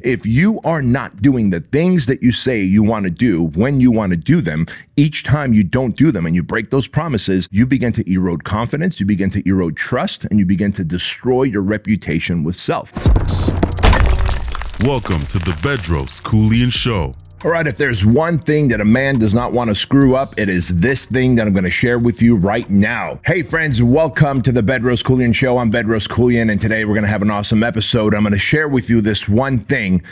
If you are not doing the things that you say you want to do when you want to do them, each time you don't do them and you break those promises, you begin to erode confidence, you begin to erode trust, and you begin to destroy your reputation with self. Welcome to the Bedros Keuilian Show. All right, if there's one thing that a man does not want to screw up, it is this thing that I'm going to share with you right now. Hey friends, welcome to the Bedros Keuilian Show. I'm Bedros Keuilian, and today we're going to have an awesome episode. I'm going to share with you this one thing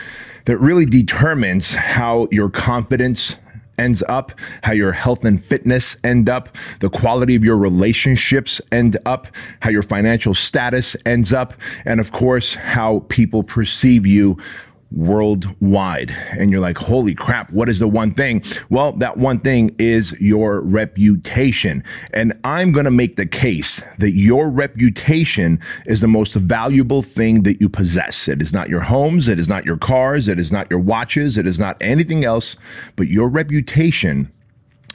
that really determines how your confidence ends up, how your health and fitness end up, the quality of your relationships end up, how your financial status ends up, and of course, how people perceive you worldwide. And you're like, holy crap, what is the one thing? Well, that one thing is your reputation. And I'm going to make the case that your reputation is the most valuable thing that you possess. It is not your homes. It is not your cars. It is not your watches. It is not anything else, but your reputation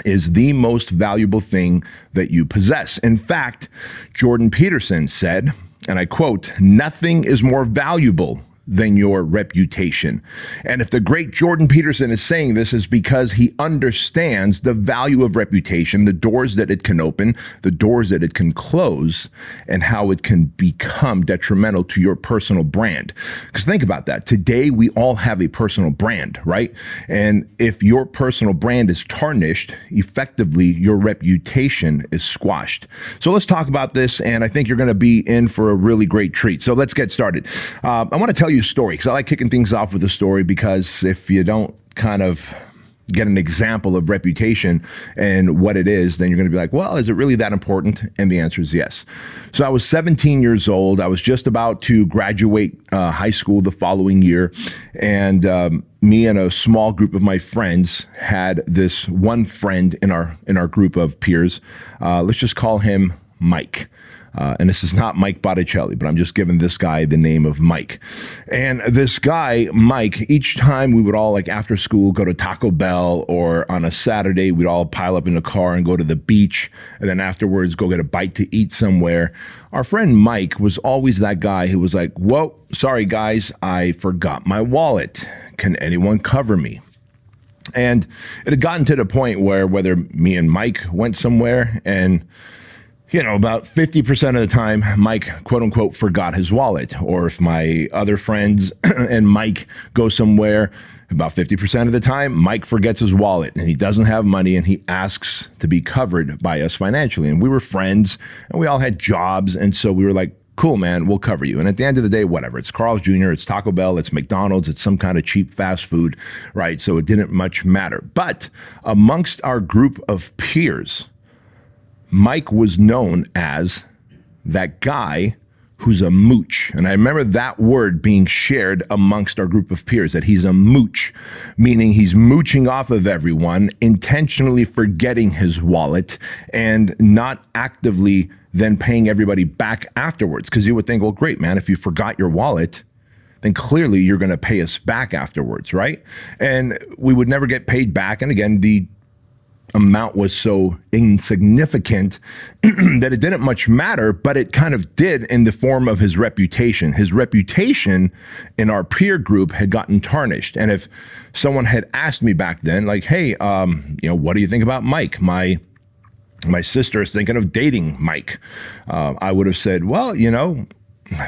is the most valuable thing that you possess. In fact, Jordan Peterson said, and I quote, "Nothing is more valuable than your reputation." And if the great Jordan Peterson is saying this, is because he understands the value of reputation, the doors that it can open, the doors that it can close, and how it can become detrimental to your personal brand. Because think about that. Today, we all have a personal brand, right? And if your personal brand is tarnished, effectively, your reputation is squashed. So let's talk about this, and I think you're going to be in for a really great treat. So let's get started. I want to tell you a story, because I like kicking things off with a story, because if you don't kind of get an example of reputation and what it is, then you're going to be like, well, is it really that important? And the answer is yes. So I was 17 years old. I was just about to graduate high school the following year. And me and a small group of my friends had this one friend in our group of peers. Let's just call him Mike. And this is not Mike Botticelli, but I'm just giving this guy the name of Mike. And this guy, Mike, each time we would all, like after school, go to Taco Bell, or on a Saturday, we'd all pile up in the car and go to the beach, and then afterwards go get a bite to eat somewhere. Our friend Mike was always that guy who was like, whoa, sorry guys, I forgot my wallet. Can anyone cover me? And it had gotten to the point where whether me and Mike went somewhere, and about 50% of the time, Mike, quote unquote, forgot his wallet. Or if my other friends and Mike go somewhere, about 50% of the time, Mike forgets his wallet and he doesn't have money, and he asks to be covered by us financially. And we were friends and we all had jobs. And so we were like, cool, man, we'll cover you. And at the end of the day, whatever, it's Carl's Jr., it's Taco Bell, it's McDonald's, it's some kind of cheap fast food, right? So it didn't much matter. But amongst our group of peers, Mike was known as that guy who's a mooch. And I remember that word being shared amongst our group of peers, that he's a mooch, meaning he's mooching off of everyone, intentionally forgetting his wallet, and not actively then paying everybody back afterwards. Because you would think, well, great, man, if you forgot your wallet, then clearly you're going to pay us back afterwards, right? And we would never get paid back. And again, the amount was so insignificant that it didn't much matter, but it kind of did in the form of his reputation. His reputation in our peer group had gotten tarnished. And if someone had asked me back then, like, hey, what do you think about Mike? My sister is thinking of dating Mike. I would have said, well,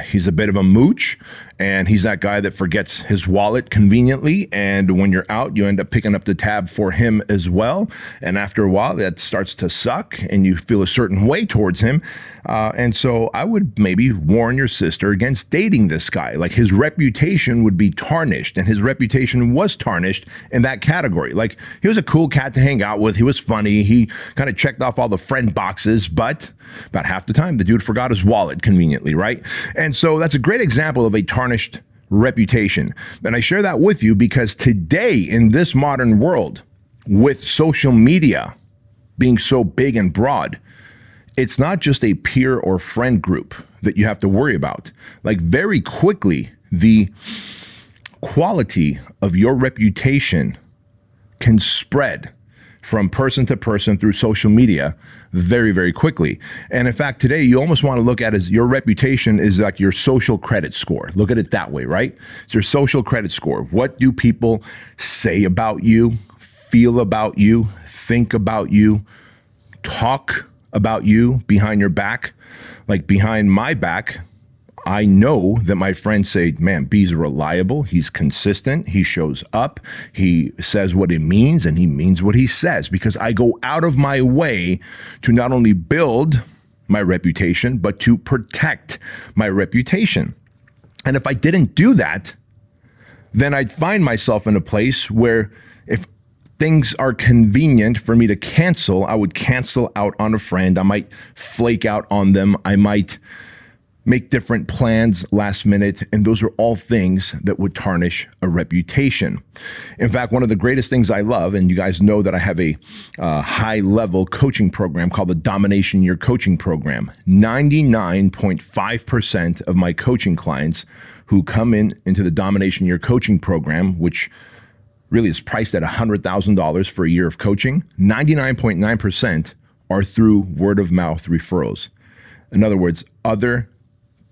he's a bit of a mooch, and he's that guy that forgets his wallet conveniently. And when you're out, you end up picking up the tab for him as well. And after a while, that starts to suck and you feel a certain way towards him. And so I would maybe warn your sister against dating this guy. Like, his reputation would be tarnished, and his reputation was tarnished in that category. Like, he was a cool cat to hang out with. He was funny. He kind of checked off all the friend boxes, but about half the time, the dude forgot his wallet conveniently, right? And so that's a great example of a tarnished reputation. And I share that with you because today, in this modern world, with social media being so big and broad, it's not just a peer or friend group that you have to worry about. Like, very quickly, the quality of your reputation can spread from person to person through social media very, very quickly. And in fact, today you almost want to look at as your reputation is like your social credit score. Look at it that way, right? It's your social credit score. What do people say about you, feel about you, think about you, talk about you behind your back? Like behind my back, I know that my friends say, man, B's reliable. He's consistent. He shows up. He says what he means, and he means what he says, because I go out of my way to not only build my reputation, but to protect my reputation. And if I didn't do that, then I'd find myself in a place where if things are convenient for me to cancel, I would cancel out on a friend. I might flake out on them. I might make different plans last minute. And those are all things that would tarnish a reputation. In fact, one of the greatest things I love, and you guys know that I have a high level coaching program called the Domination Year Coaching Program. 99.5% of my coaching clients who come into the Domination Year Coaching Program, which really is priced at $100,000 for a year of coaching, 99.9% are through word of mouth referrals. In other words, other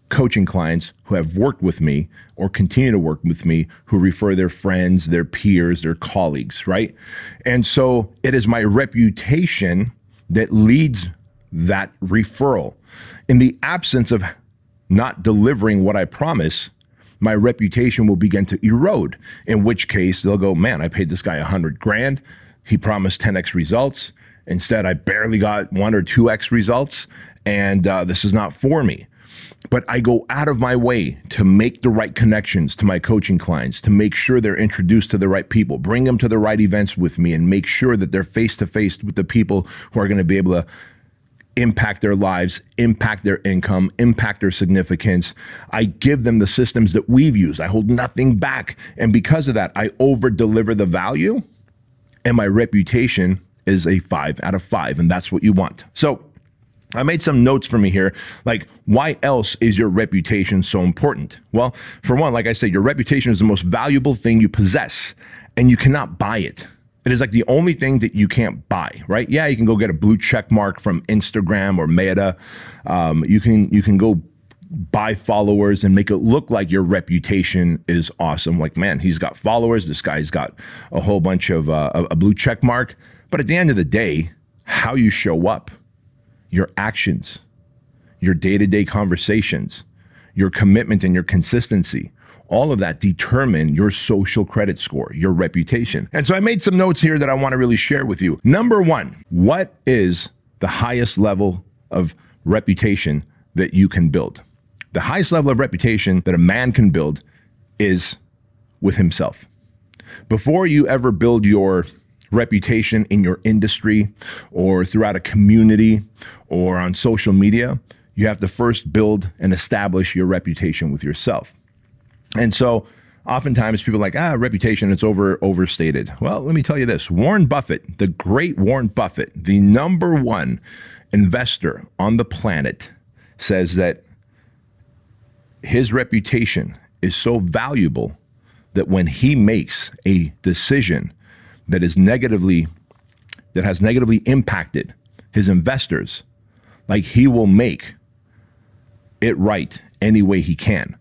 coaching clients who have worked with me or continue to work with me who refer their friends, their peers, their colleagues, right? And so it is my reputation that leads that referral. In the absence of not delivering what I promise, my reputation will begin to erode, in which case they'll go, man, I paid this guy $100,000. He promised 10x results. Instead, I barely got 1 or 2x results, and this is not for me. But I go out of my way to make the right connections to my coaching clients, to make sure they're introduced to the right people, bring them to the right events with me, and make sure that they're face-to-face with the people who are going to be able to impact their lives, impact their income, impact their significance. I give them the systems that we've used. I hold nothing back. And because of that, I over-deliver the value, and my reputation is a 5 out of 5, and that's what you want. So I made some notes for me here, like why else is your reputation so important? Well, for one, like I said, your reputation is the most valuable thing you possess, and you cannot buy it. It is like the only thing that you can't buy, right? Yeah, you can go get a blue check mark from Instagram or Meta. You can go buy followers and make it look like your reputation is awesome. Like, man, he's got followers. This guy's got a whole bunch of a blue check mark. But at the end of the day, how you show up, your actions, your day-to-day conversations, your commitment and your consistency, all of that determine your social credit score, your reputation. And so I made some notes here that I want to really share with you. Number one, what is the highest level of reputation that you can build? The highest level of reputation that a man can build is with himself. Before you ever build your reputation in your industry or throughout a community or on social media, you have to first build and establish your reputation with yourself. And so oftentimes people are like, reputation, it's overstated. Well, let me tell you this. Warren Buffett, the great Warren Buffett, the number one investor on the planet, says that his reputation is so valuable that when he makes a decision that has negatively impacted his investors, like he will make it right any way he can.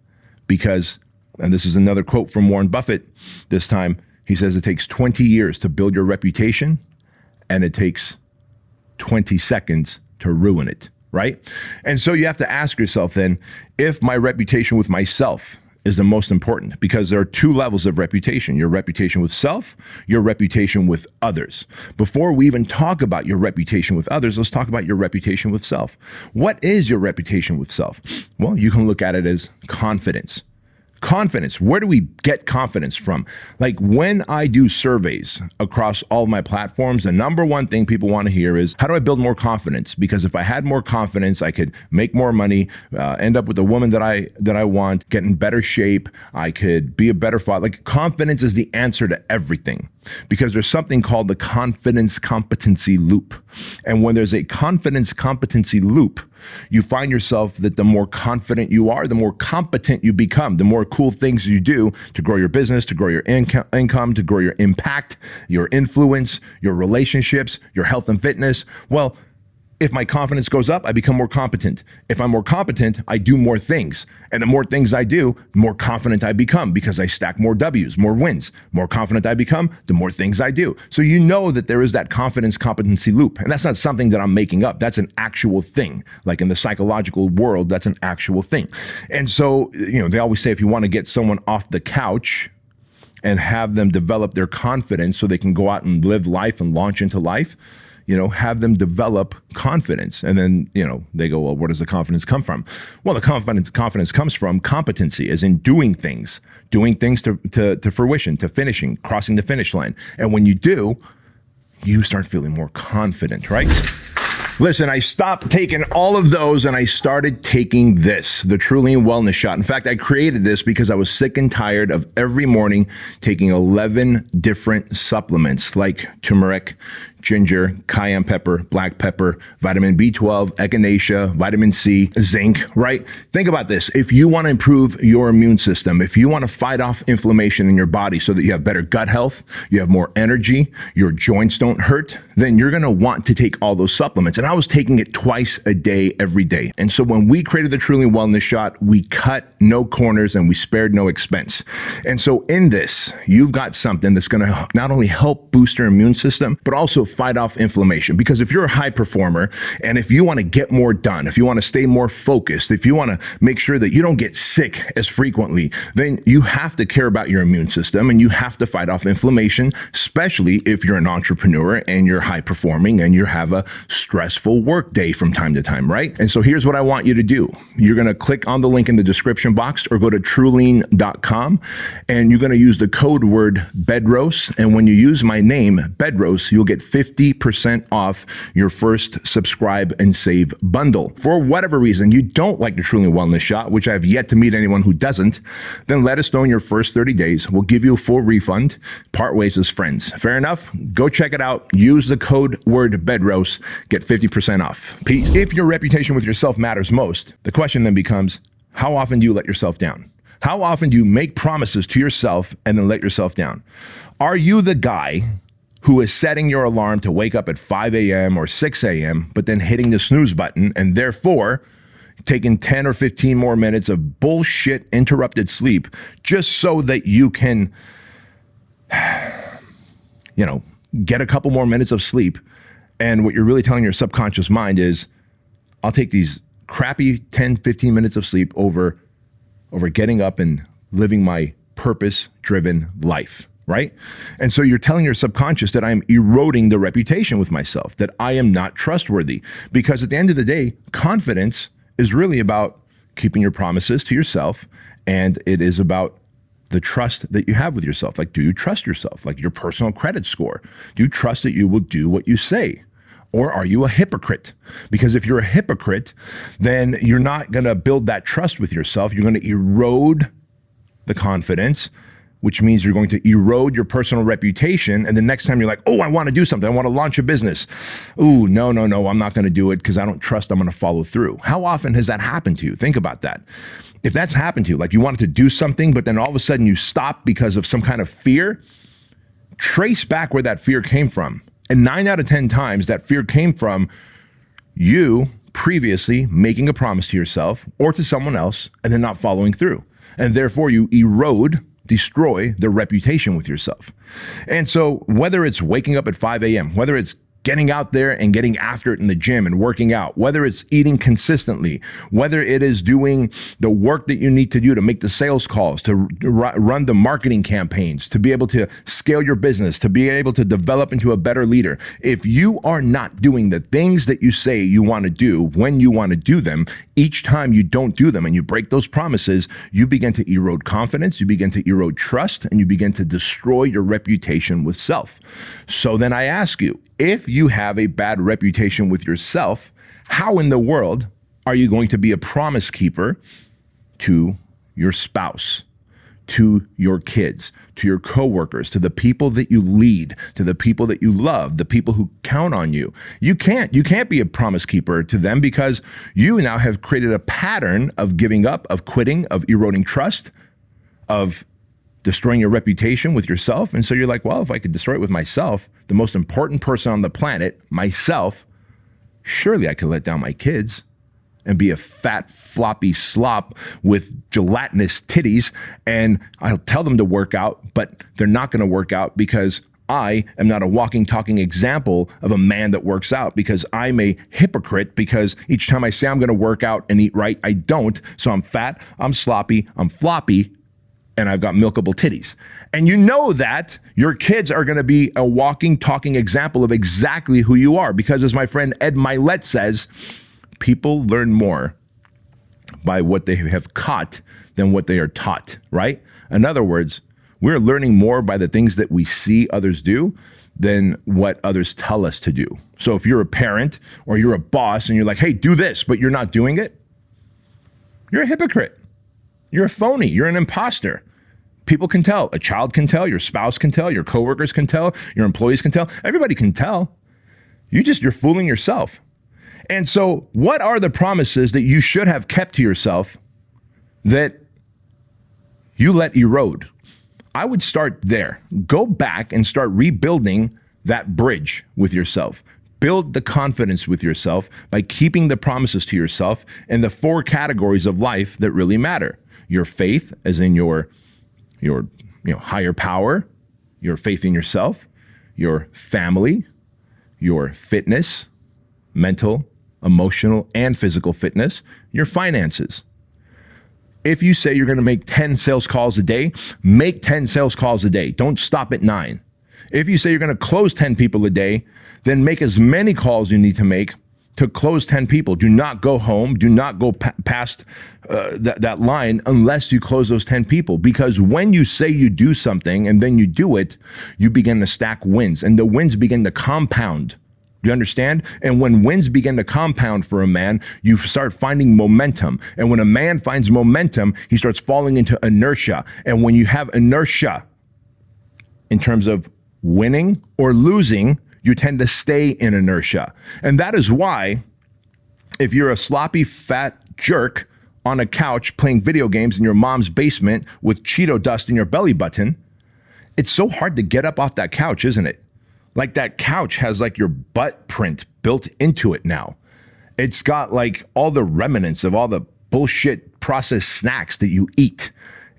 Because, and this is another quote from Warren Buffett this time, he says it takes 20 years to build your reputation and it takes 20 seconds to ruin it, right? And so you have to ask yourself then, if my reputation with myself is the most important, because there are two levels of reputation: your reputation with self, your reputation with others. Before we even talk about your reputation with others, let's talk about your reputation with self. What is your reputation with self? Well, you can look at it as confidence. Confidence. Where do we get confidence from? Like when I do surveys across all of my platforms, the number one thing people want to hear is, how do I build more confidence? Because if I had more confidence, I could make more money, end up with the woman that I want, get in better shape. I could be a better father. Like confidence is the answer to everything, because there's something called the confidence competency loop. And when there's a confidence competency loop, you find yourself that the more confident you are, the more competent you become, the more cool things you do to grow your business, to grow your income, to grow your impact, your influence, your relationships, your health and fitness. Well, if my confidence goes up, I become more competent. If I'm more competent, I do more things. And the more things I do, the more confident I become because I stack more W's, more wins. More confident I become, the more things I do. So you know that there is that confidence competency loop. And that's not something that I'm making up. That's an actual thing. Like in the psychological world, that's an actual thing. And so, they always say if you want to get someone off the couch and have them develop their confidence so they can go out and live life and launch into life, have them develop confidence. And then, they go, well, where does the confidence come from? Well, the confidence comes from competency, as in doing things to fruition, to finishing, crossing the finish line. And when you do, you start feeling more confident, right? Listen, I stopped taking all of those and I started taking this, the TruLean Wellness Shot. In fact, I created this because I was sick and tired of every morning taking 11 different supplements like turmeric, ginger, cayenne pepper, black pepper, vitamin B12, echinacea, vitamin C, zinc, right? Think about this. If you want to improve your immune system, if you want to fight off inflammation in your body so that you have better gut health, you have more energy, your joints don't hurt, then you're going to want to take all those supplements. And I was taking it twice a day, every day. And so when we created the TruLean Wellness Shot, we cut no corners and we spared no expense. And so in this, you've got something that's going to not only help boost your immune system, but also fight off inflammation. Because if you're a high performer and if you want to get more done, if you want to stay more focused, if you want to make sure that you don't get sick as frequently, then you have to care about your immune system and you have to fight off inflammation, especially if you're an entrepreneur and you're high performing and you have a stressful work day from time to time, right? And so here's what I want you to do. You're going to click on the link in the description box or go to TruLean.com and you're going to use the code word Bedros. And when you use my name, Bedros, you'll get 50% off your first subscribe and save bundle. For whatever reason you don't like the TruLean Wellness Shot, which I've yet to meet anyone who doesn't, then let us know in your first 30 days. We'll give you a full refund. Part ways as friends. Fair enough? Go check it out. Use the code word Bedros. Get 50% off. Peace. If your reputation with yourself matters most, the question then becomes, how often do you let yourself down? How often do you make promises to yourself and then let yourself down? Are you the guy who is setting your alarm to wake up at 5 a.m. or 6 a.m., but then hitting the snooze button and therefore taking 10 or 15 more minutes of bullshit interrupted sleep just so that you can, get a couple more minutes of sleep? And what you're really telling your subconscious mind is, I'll take these crappy 10, 15 minutes of sleep over getting up and living my purpose-driven life, right? And so you're telling your subconscious that I'm eroding the reputation with myself, that I am not trustworthy. Because at the end of the day, confidence is really about keeping your promises to yourself, and it is about the trust that you have with yourself. Like, do you trust yourself? Like your personal credit score. Do you trust that you will do what you say? Or are you a hypocrite? Because if you're a hypocrite, then you're not going to build that trust with yourself. You're going to erode the confidence, which means you're going to erode your personal reputation. And the next time you're like, oh, I want to do something. I want to launch a business. Oh, no, I'm not going to do it because I don't trust I'm going to follow through. How often has that happened to you? Think about that. If that's happened to you, like you wanted to do something, but then all of a sudden you stop because of some kind of fear, trace back where that fear came from. And 9 out of 10 times that fear came from you previously making a promise to yourself or to someone else and then not following through. And therefore you destroy the reputation with yourself. And so whether it's waking up at 5 a.m., whether it's getting out there and getting after it in the gym and working out, whether it's eating consistently, whether it is doing the work that you need to do to make the sales calls, to run the marketing campaigns, to be able to scale your business, to be able to develop into a better leader. If you are not doing the things that you say you want to do when you want to do them, each time you don't do them and you break those promises, you begin to erode confidence, you begin to erode trust, and you begin to destroy your reputation with self. So then I ask you, if you have a bad reputation with yourself, how in the world are you going to be a promise keeper to your spouse, to your kids, to your coworkers, to the people that you lead, to the people that you love, the people who count on you. You can't be a promise keeper to them because you now have created a pattern of giving up, of quitting, of eroding trust, of destroying your reputation with yourself. And so you're like, well, if I could destroy it with myself, the most important person on the planet, myself, surely I could let down my kids and be a fat, floppy slop with gelatinous titties. And I'll tell them to work out, but they're not going to work out because I am not a walking, talking example of a man that works out, because I'm a hypocrite, because each time I say I'm going to work out and eat right, I don't. So I'm fat, I'm sloppy, I'm floppy, and I've got milkable titties. And you know that your kids are going to be a walking, talking example of exactly who you are, because as my friend Ed Milet says, people learn more by what they have caught than what they are taught, right? In other words, we're learning more by the things that we see others do than what others tell us to do. So if you're a parent or you're a boss and you're like, hey, do this, but you're not doing it, you're a hypocrite. You're a phony. You're an imposter. People can tell. A child can tell. Your spouse can tell. Your coworkers can tell. Your employees can tell. Everybody can tell. You're fooling yourself. And so what are the promises that you should have kept to yourself that you let erode? I would start there. Go back and start rebuilding that bridge with yourself. Build the confidence with yourself by keeping the promises to yourself in the 4 categories of life that really matter. Your faith, as in your higher power, your faith in yourself, your family, your fitness, mental, emotional, and physical fitness, your finances. If you say you're going to make 10 sales calls a day, make 10 sales calls a day. Don't stop at 9. If you say you're going to close 10 people a day, then make as many calls you need to make to close 10 people. Do not go home. Do not go past that line unless you close those 10 people. Because when you say you do something and then you do it, you begin to stack wins, and the wins begin to compound. Do you understand? And when wins begin to compound for a man, you start finding momentum. And when a man finds momentum, he starts falling into inertia. And when you have inertia in terms of winning or losing, you tend to stay in inertia. And that is why if you're a sloppy, fat jerk on a couch playing video games in your mom's basement with Cheeto dust in your belly button, it's so hard to get up off that couch, isn't it? Like that couch has like your butt print built into it now. It's got like all the remnants of all the bullshit processed snacks that you eat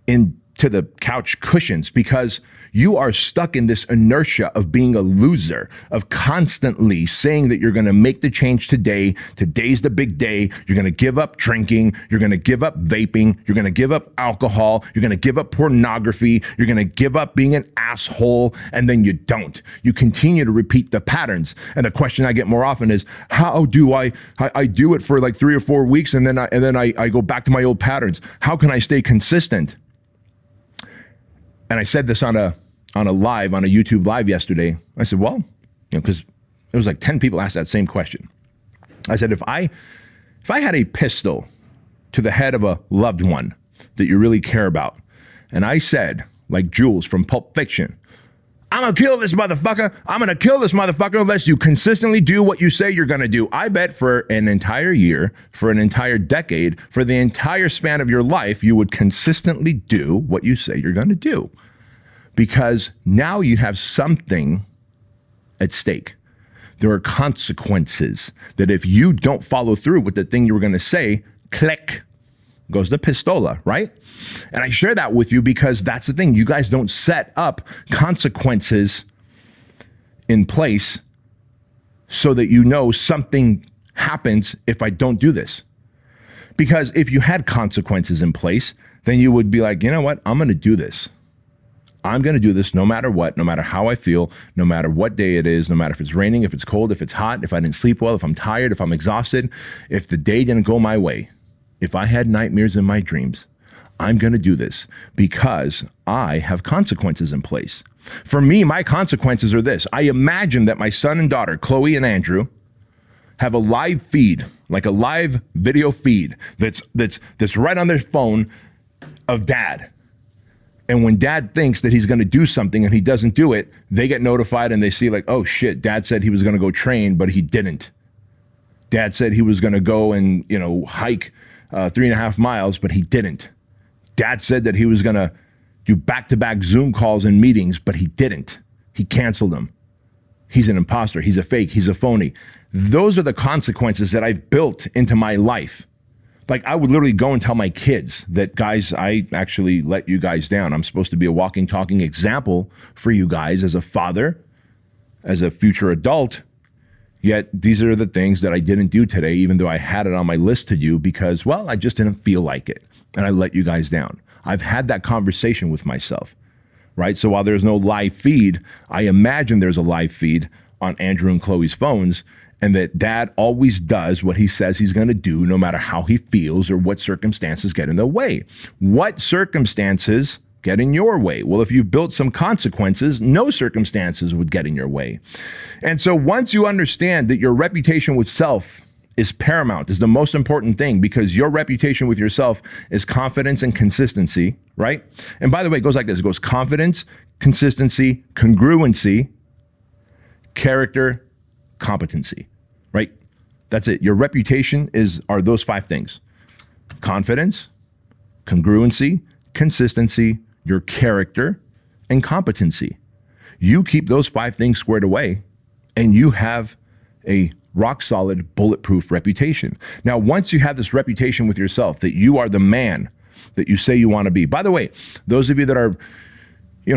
into the couch cushions, because you are stuck in this inertia of being a loser, of constantly saying that you're going to make the change today. Today's the big day. You're going to give up drinking. You're going to give up vaping. You're going to give up alcohol. You're going to give up pornography. You're going to give up being an asshole. And then you don't. You continue to repeat the patterns. And the question I get more often is, how do I do it for like 3 or 4 weeks and then I go back to my old patterns? How can I stay consistent? And I said this on a YouTube live yesterday. I said, well, because it was like 10 people asked that same question. I said, if I had a pistol to the head of a loved one that you really care about, and I said, like Jules from Pulp Fiction, I'm going to kill this motherfucker. I'm going to kill this motherfucker unless you consistently do what you say you're going to do. I bet for an entire year, for an entire decade, for the entire span of your life, you would consistently do what you say you're going to do. Because now you have something at stake. There are consequences that if you don't follow through with the thing you were going to say, click, goes the pistola, right? And I share that with you because that's the thing. You guys don't set up consequences in place so that you know something happens if I don't do this. Because if you had consequences in place, then you would be like, you know what? I'm going to do this. I'm going to do this no matter what, no matter how I feel, no matter what day it is, no matter if it's raining, if it's cold, if it's hot, if I didn't sleep well, if I'm tired, if I'm exhausted, if the day didn't go my way, if I had nightmares in my dreams, I'm going to do this because I have consequences in place. For me, my consequences are this. I imagine that my son and daughter, Chloe and Andrew, have a live feed, like a live video feed that's right on their phone of dad. And when dad thinks that he's going to do something and he doesn't do it, they get notified and they see like, oh shit, dad said he was going to go train, but he didn't. Dad said he was going to go and, hike 3.5 miles, but he didn't. Dad said that he was going to do back-to-back Zoom calls and meetings, but he didn't. He canceled them. He's an imposter. He's a fake. He's a phony. Those are the consequences that I've built into my life. Like I would literally go and tell my kids that, guys, I actually let you guys down. I'm supposed to be a walking, talking example for you guys as a father, as a future adult. Yet these are the things that I didn't do today, even though I had it on my list to do because, well, I just didn't feel like it. And I let you guys down. I've had that conversation with myself, right? So while there's no live feed, I imagine there's a live feed on Andrew and Chloe's phones, and that dad always does what he says he's going to do, no matter how he feels or what circumstances get in the way. What circumstances get in your way? Well, if you built some consequences, no circumstances would get in your way. And so once you understand that your reputation with self is paramount, is the most important thing, because your reputation with yourself is confidence and consistency, right? And by the way, it goes like this. It goes confidence, consistency, congruency, character, competency, right? That's it. Your reputation are those 5 things: confidence, congruency, consistency, your character, and competency. You keep those 5 things squared away, and you have a rock solid, bulletproof reputation. Now, once you have this reputation with yourself that you are the man that you say you want to be. By the way, those of you that are,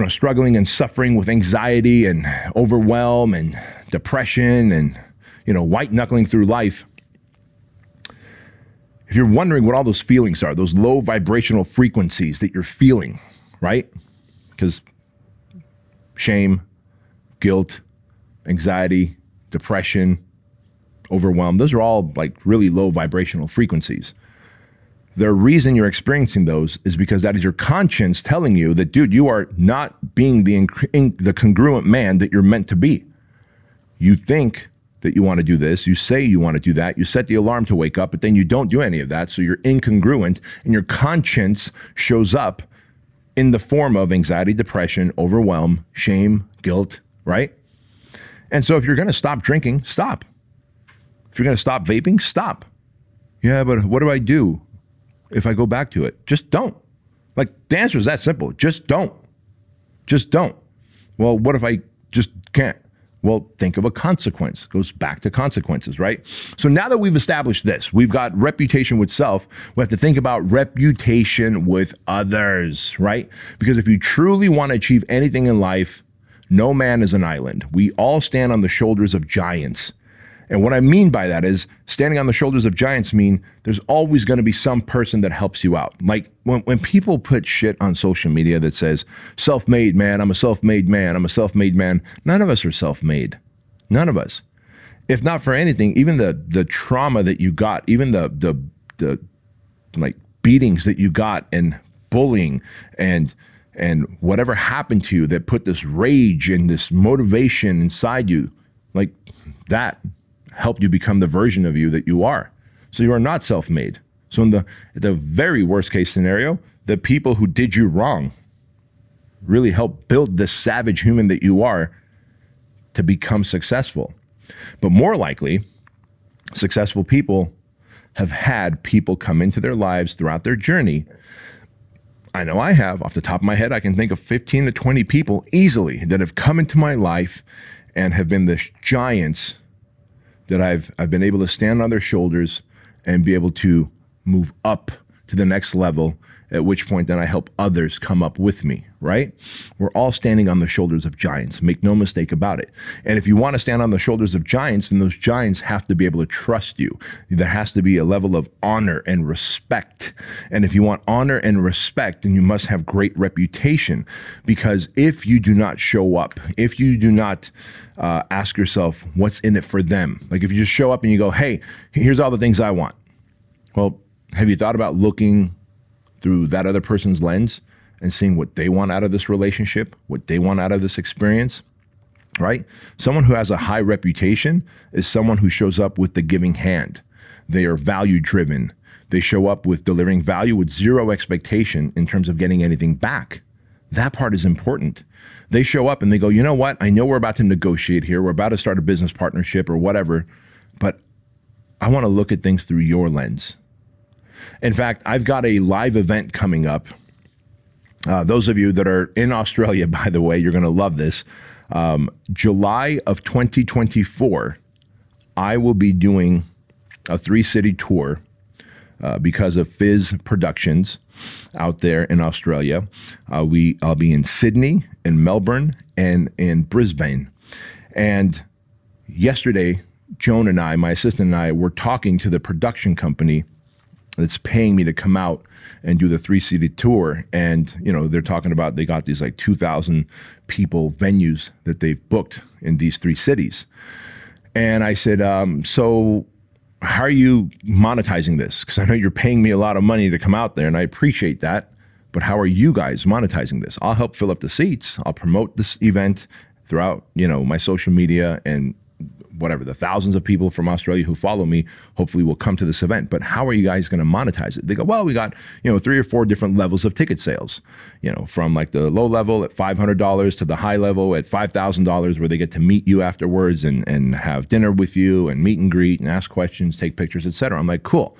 struggling and suffering with anxiety and overwhelm and depression and, white knuckling through life, if you're wondering what all those feelings are, those low vibrational frequencies that you're feeling, right? Because shame, guilt, anxiety, depression, overwhelm, those are all like really low vibrational frequencies. The reason you're experiencing those is because that is your conscience telling you that, dude, you are not being the congruent man that you're meant to be. You think that you want to do this, you say you want to do that, you set the alarm to wake up, but then you don't do any of that, so you're incongruent, and your conscience shows up in the form of anxiety, depression, overwhelm, shame, guilt, right? And so if you're going to stop drinking, stop. If you're going to stop vaping, stop. Yeah, but what do I do if I go back to it? Just don't. Like, the answer is that simple. Just don't. Just don't. Well, what if I just can't? Well, think of a consequence. It goes back to consequences, right? So now that we've established this, we've got reputation with self, we have to think about reputation with others, right? Because if you truly want to achieve anything in life, no man is an island. We all stand on the shoulders of giants. And what I mean by that is standing on the shoulders of giants mean there's always going to be some person that helps you out. Like when people put shit on social media that says, self-made man, I'm a self-made man, I'm a self-made man. None of us are self-made. None of us. If not for anything, even the trauma that you got, even the like beatings that you got and bullying and whatever happened to you that put this rage and this motivation inside you, like that helped you become the version of you that you are. So you are not self-made. So in the very worst case scenario, the people who did you wrong really helped build the savage human that you are to become successful. But more likely, successful people have had people come into their lives throughout their journey. I know I have. Off the top of my head, I can think of 15 to 20 people easily that have come into my life and have been the giants that I've been able to stand on their shoulders and be able to move up to the next level, at which point then I help others come up with me, right? We're all standing on the shoulders of giants. Make no mistake about it. And if you want to stand on the shoulders of giants, then those giants have to be able to trust you. There has to be a level of honor and respect. And if you want honor and respect, then you must have great reputation. Because if you do not show up, if you do not ask yourself what's in it for them, like if you just show up and you go, hey, here's all the things I want. Well, have you thought about looking through that other person's lens and seeing what they want out of this relationship, what they want out of this experience, right? Someone who has a high reputation is someone who shows up with the giving hand. They are value driven. They show up with delivering value with zero expectation in terms of getting anything back. That part is important. They show up and they go, you know what? I know we're about to negotiate here. We're about to start a business partnership or whatever, but I want to look at things through your lens. In fact, I've got a live event coming up. Those of you that are in Australia, by the way, you're going to love this. July of 2024, I will be doing a 3-city tour because of Fizz Productions out there in Australia. I'll be in Sydney, in Melbourne, and in Brisbane. And yesterday, Joan and I, my assistant and I, were talking to the production company that's paying me to come out and do the 3-city tour. And, you know, they're talking about they got these like 2,000 people venues that they've booked in these 3 cities. And I said, so how are you monetizing this? Because I know you're paying me a lot of money to come out there, and I appreciate that. But how are you guys monetizing this? I'll help fill up the seats. I'll promote this event throughout, you know, my social media, and whatever, the thousands of people from Australia who follow me hopefully will come to this event. But how are you guys going to monetize it? They go, well, we got, you know, 3 or 4 different levels of ticket sales, you know, from like the low level at $500 to the high level at $5,000, where they get to meet you afterwards and have dinner with you and meet and greet and ask questions, take pictures, etc. I'm like, cool.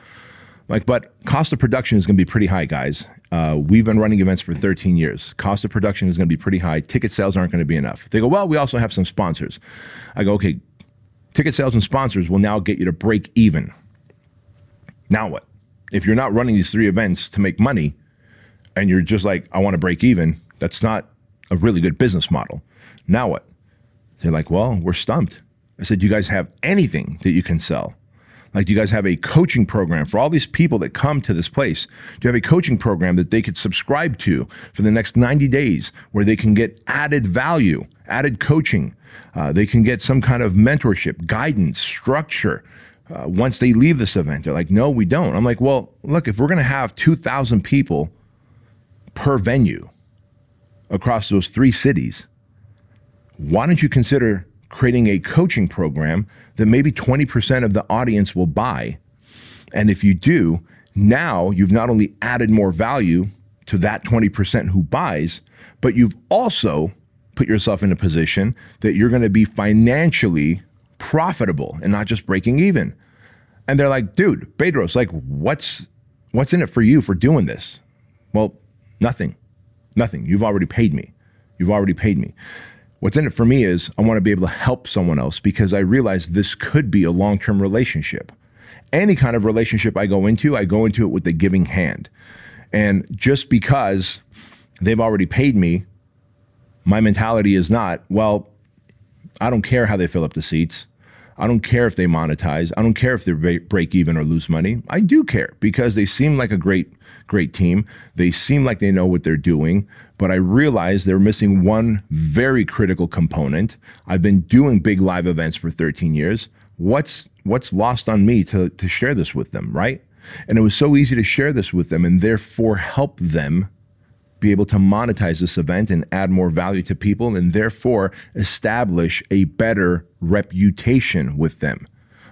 Like, but cost of production is going to be pretty high, guys. We've been running events for 13 years. Cost of production is going to be pretty high. Ticket sales aren't going to be enough. They go, well, we also have some sponsors. I go, okay, ticket sales and sponsors will now get you to break even. Now what? If you're not running these 3 events to make money and you're just like, I want to break even, that's not a really good business model. Now what? They're like, well, we're stumped. I said, do you guys have anything that you can sell? Like, do you guys have a coaching program for all these people that come to this place? Do you have a coaching program that they could subscribe to for the next 90 days where they can get added value, added coaching? They can get some kind of mentorship, guidance, structure once they leave this event. They're like, no, we don't. I'm like, well, look, if we're going to have 2,000 people per venue across those 3 cities, why don't you consider creating a coaching program that maybe 20% of the audience will buy? And if you do, now you've not only added more value to that 20% who buys, but you've also put yourself in a position that you're going to be financially profitable and not just breaking even. And they're like, dude, Bedros, like, what's in it for you for doing this? Well, nothing. You've already paid me. What's in it for me is I want to be able to help someone else, because I realize this could be a long-term relationship. Any kind of relationship I go into it with a giving hand. And just because they've already paid me, my mentality is not, well, I don't care how they fill up the seats. I don't care if they monetize. I don't care if they break even or lose money. I do care, because they seem like a great team. They seem like they know what they're doing, but I realize they're missing one very critical component. I've been doing big live events for 13 years. What's lost on me to share this with them, right? And it was so easy to share this with them and therefore help them be able to monetize this event and add more value to people, and therefore establish a better reputation with them.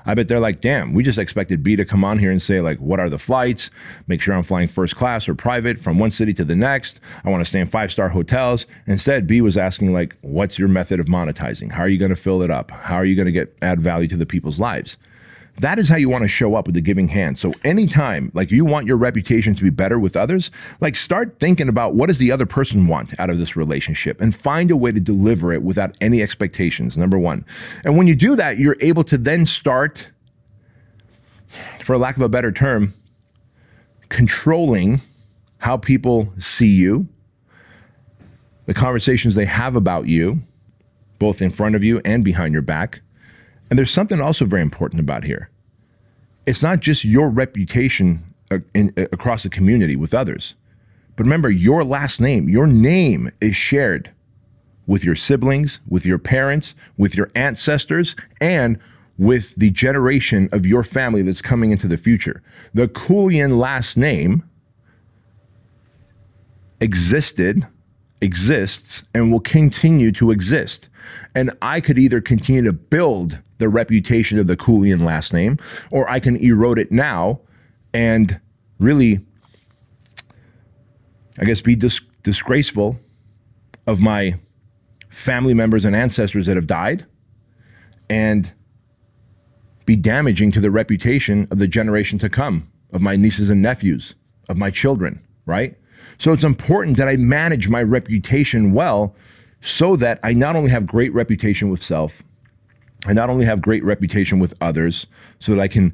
I bet they're like, damn, we just expected B to come on here and say, like, what are the flights? Make sure I'm flying first class or private from one city to the next. I want to stay in 5-star hotels. Instead, B was asking, like, what's your method of monetizing? How are you going to fill it up? How are you going to add value to the people's lives? That is how you want to show up with the giving hand. So anytime, like, you want your reputation to be better with others, like, start thinking about what does the other person want out of this relationship, and find a way to deliver it without any expectations, number one. And when you do that, you're able to then start, for lack of a better term, controlling how people see you, the conversations they have about you, both in front of you and behind your back. And there's something also very important about here. It's not just your reputation across the community with others, but remember, your last name, your name is shared with your siblings, with your parents, with your ancestors, and with the generation of your family that's coming into the future. The Keuilian last name exists, and will continue to exist. And I could either continue to build the reputation of the Keuilian last name, or I can erode it now and really, I guess, be disgraceful of my family members and ancestors that have died and be damaging to the reputation of the generation to come, of my nieces and nephews, of my children, right? So it's important that I manage my reputation well so that I not only have great reputation with self, I not only have great reputation with others, so that I can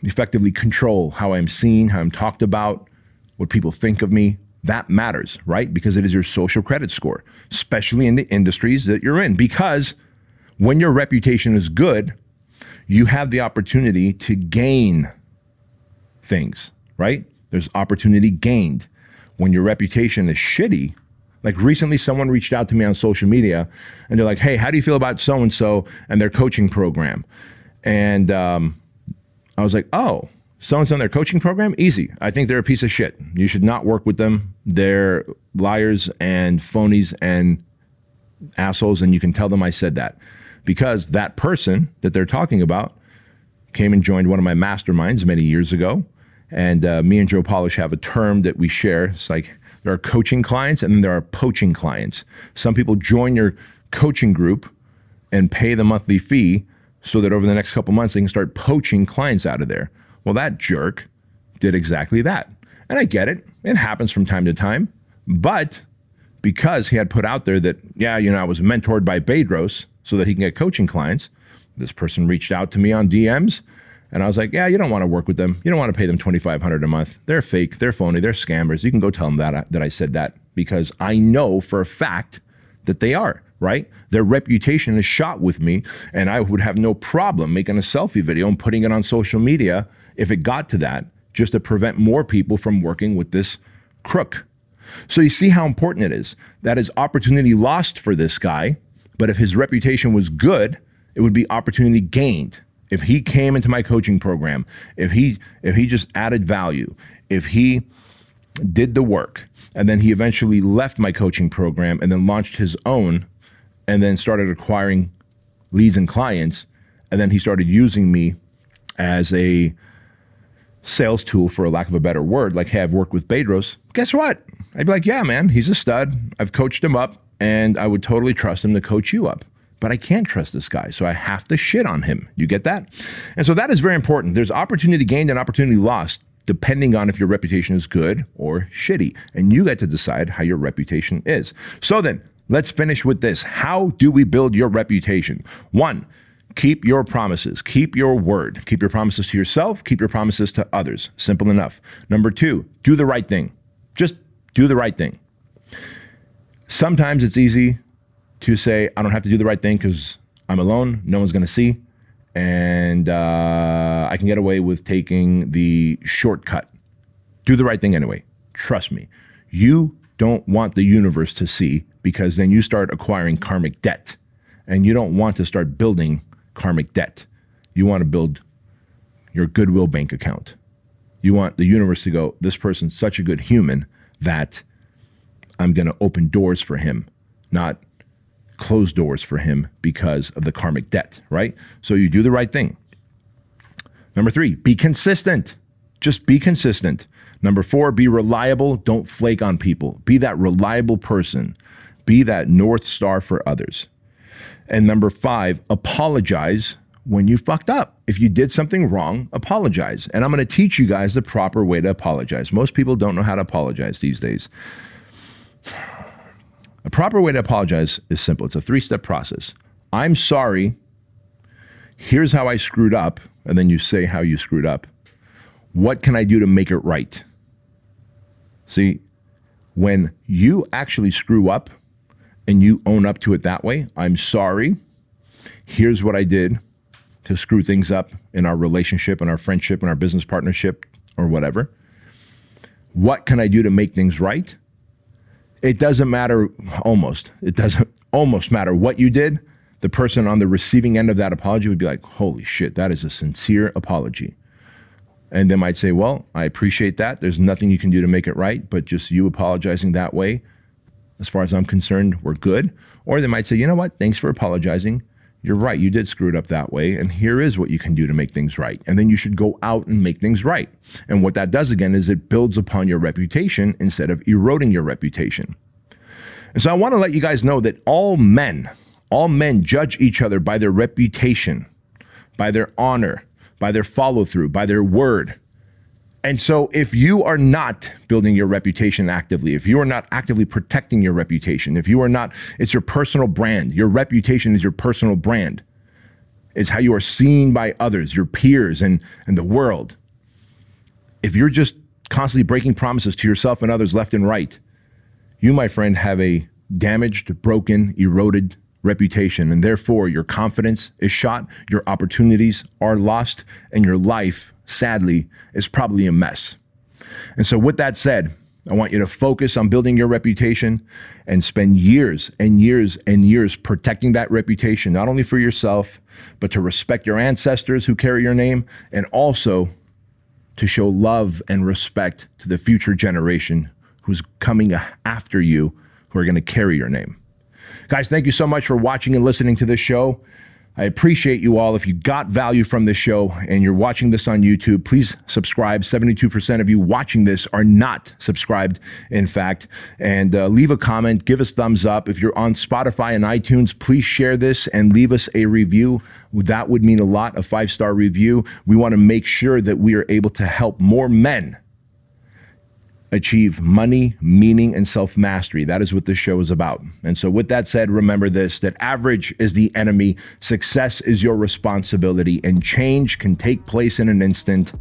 effectively control how I'm seen, how I'm talked about, what people think of me. That matters, right? Because it is your social credit score, especially in the industries that you're in. Because when your reputation is good, you have the opportunity to gain things, right? There's opportunity gained. When your reputation is shitty, like recently someone reached out to me on social media and they're like, hey, how do you feel about so-and-so and their coaching program? And I was like, oh, so-and-so in their coaching program? Easy. I think they're a piece of shit. You should not work with them. They're liars and phonies and assholes, and you can tell them I said that. Because that person that they're talking about came and joined one of my masterminds many years ago. And me and Joe Polish have a term that we share. It's like there are coaching clients and then there are poaching clients. Some people join your coaching group and pay the monthly fee so that over the next couple months they can start poaching clients out of there. Well, that jerk did exactly that. And I get it. It happens from time to time. But because he had put out there that, yeah, I was mentored by Bedros so that he can get coaching clients, this person reached out to me on DMs. And I was like, yeah, you don't want to work with them. You don't want to pay them $2,500 a month. They're fake. They're phony. They're scammers. You can go tell them that I said that, because I know for a fact that they are, right? Their reputation is shot with me, and I would have no problem making a selfie video and putting it on social media if it got to that, just to prevent more people from working with this crook. So you see how important it is. That is opportunity lost for this guy, but if his reputation was good, it would be opportunity gained. If he came into my coaching program, if he just added value, if he did the work, and then he eventually left my coaching program and then launched his own and then started acquiring leads and clients, and then he started using me as a sales tool, for a lack of a better word, like, hey, I've worked with Bedros, guess what? I'd be like, yeah, man, he's a stud. I've coached him up, and I would totally trust him to coach you up. But I can't trust this guy, so I have to shit on him. You get that? And so that is very important. There's opportunity gained and opportunity lost, depending on if your reputation is good or shitty. And you get to decide how your reputation is. So then, let's finish with this. How do we build your reputation? 1, keep your promises. Keep your word. Keep your promises to yourself. Keep your promises to others. Simple enough. Number 2, do the right thing. Just do the right thing. Sometimes it's easy to say, I don't have to do the right thing because I'm alone, no one's gonna see, and I can get away with taking the shortcut. Do the right thing anyway. Trust me. You don't want the universe to see, because then you start acquiring karmic debt, and you don't want to start building karmic debt. You want to build your goodwill bank account. You want the universe to go, this person's such a good human that I'm gonna open doors for him, not close doors for him because of the karmic debt, right? So you do the right thing. Number 3, be consistent. Just be consistent. Number 4, be reliable. Don't flake on people. Be that reliable person. Be that North Star for others. And number 5, apologize when you fucked up. If you did something wrong, apologize. And I'm going to teach you guys the proper way to apologize. Most people don't know how to apologize these days. A proper way to apologize is simple. It's a 3-step process. I'm sorry. Here's how I screwed up. And then you say how you screwed up. What can I do to make it right? See, when you actually screw up and you own up to it that way, I'm sorry. Here's what I did to screw things up in our relationship, in our friendship, in our business partnership, or whatever. What can I do to make things right? It doesn't matter, it doesn't almost matter what you did. The person on the receiving end of that apology would be like, holy shit, that is a sincere apology. And they might say, well, I appreciate that. There's nothing you can do to make it right, but just you apologizing that way, as far as I'm concerned, we're good. Or they might say, you know what, thanks for apologizing. You're right, you did screw it up that way, and here is what you can do to make things right. And then you should go out and make things right. And what that does again is it builds upon your reputation instead of eroding your reputation. And so I want to let you guys know that all men judge each other by their reputation, by their honor, by their follow through, by their word. And so if you are not building your reputation actively, if you are not actively protecting your reputation, if you are not, it's your personal brand. Your reputation is your personal brand. It's how you are seen by others, your peers and the world. If you're just constantly breaking promises to yourself and others left and right, you, my friend, have a damaged, broken, eroded reputation. And therefore, your confidence is shot, your opportunities are lost, and your life, sadly, is probably a mess. And so with that said, I want you to focus on building your reputation and spend years and years and years protecting that reputation, not only for yourself, but to respect your ancestors who carry your name, and also to show love and respect to the future generation who's coming after you, who are going to carry your name. Guys, thank you so much for watching and listening to this show. I appreciate you all. If you got value from this show and you're watching this on YouTube, please subscribe. 72% of you watching this are not subscribed, in fact. And leave a comment, give us thumbs up. If you're on Spotify and iTunes, please share this and leave us a review. That would mean a lot, a 5-star review. We want to make sure that we are able to help more men achieve money, meaning, and self-mastery. That is what this show is about. And so with that said, remember this, that average is the enemy, success is your responsibility, and change can take place in an instant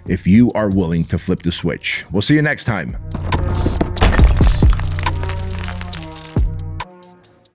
if you are willing to flip the switch. We'll see you next time.